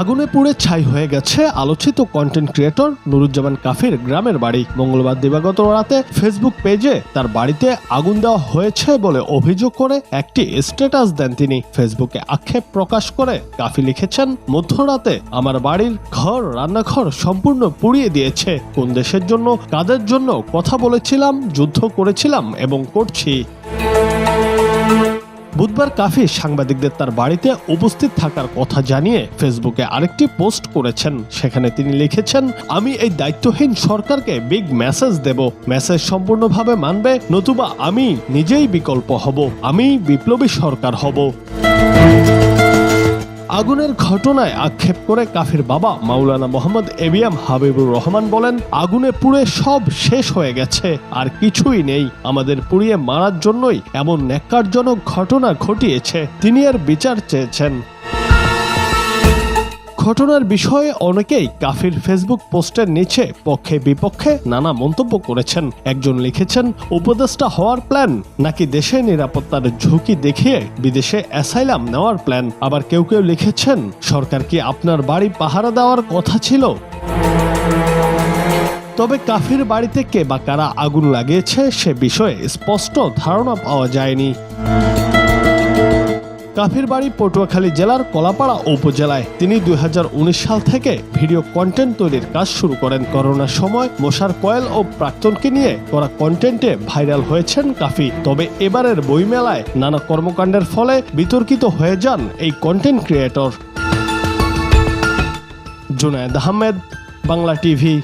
আগুনে পুড়ে ছাই হয়ে গেছে আলোচিত কন্টেন্ট ক্রিয়েটর নুরুজ্জামান কাফির গ্রামের বাড়ি। মঙ্গলবার দিবাগত রাতে ফেসবুক পেজে তার বাড়িতে আগুন দেওয়া হয়েছে বলে অভিযোগ করে একটি স্ট্যাটাস দেন তিনি। ফেসবুকে আক্ষেপ প্রকাশ করে কাফি লিখেছেন, মধ্যরাতে আমার বাড়ির ঘর রান্নাঘর সম্পূর্ণ পুড়িয়ে দিয়েছে। কোন দেশের জন্য কাদের জন্য কথা বলেছিলাম, যুদ্ধ করেছিলাম এবং করছি। বুধবার কাফি সাংবাদিকদের তার বাড়িতে উপস্থিত থাকার কথা জানিয়ে ফেসবুকে আরেকটি পোস্ট করেছেন। সেখানে তিনি লিখেছেন, আমি এই দায়িত্বহীন সরকারকে বিগ মেসেজ দেব। মেসেজ সম্পূর্ণভাবে মানবে, নতুবা আমি নিজেই বিকল্প হব। আমি বিপ্লবী সরকার হব। আগুনের ঘটনায় আক্ষেপ করে কাফির বাবা মাওলানা মোহাম্মদ এবিএম হাবিবুর রহমান বলেন, আগুনে পুড়ে সব শেষ হয়ে গেছে, আর কিছুই নেই। আমাদের পুড়িয়ে মারার জন্যই এমন ন্যাক্কারজনক ঘটনা ঘটিয়েছে। তিনি এর বিচার চেয়েছেন। ঘটনার বিষয়ে অনেকেই কাফির ফেসবুক পোস্টের নিচে পক্ষে বিপক্ষে নানা মন্তব্য করেছেন। একজন লিখেছেন, উপদেষ্টা হওয়ার প্ল্যান নাকি দেশে নিরাপত্তার ঝুঁকি দেখিয়ে বিদেশে অ্যাসাইলাম নেওয়ার প্ল্যান। আবার কেউ কেউ লিখেছেন, সরকার কি আপনার বাড়ি পাহারা দেওয়ার কথা ছিল? তবে কাফির বাড়িতে কে বা কারা আগুন লাগিয়েছে সে বিষয়ে স্পষ্ট ধারণা পাওয়া যায়নি। কাফির বাড়ি পটুয়াখালী জেলার কলাপাড়া উপজেলায়। তিনি 2019 সাল থেকে ভিডিও কন্টেন্ট তৈরির কাজ শুরু করেন। করোনার সময় মশার কয়েল ও প্রাক্তনকে নিয়ে করা কন্টেন্টে ভাইরাল হয়েছেন কাফি। তবে এবারের বইমেলায় নানা কর্মকাণ্ডের ফলে বিতর্কিত হয়ে যান এই content creator. Junaid Ahmed, Bangla TV.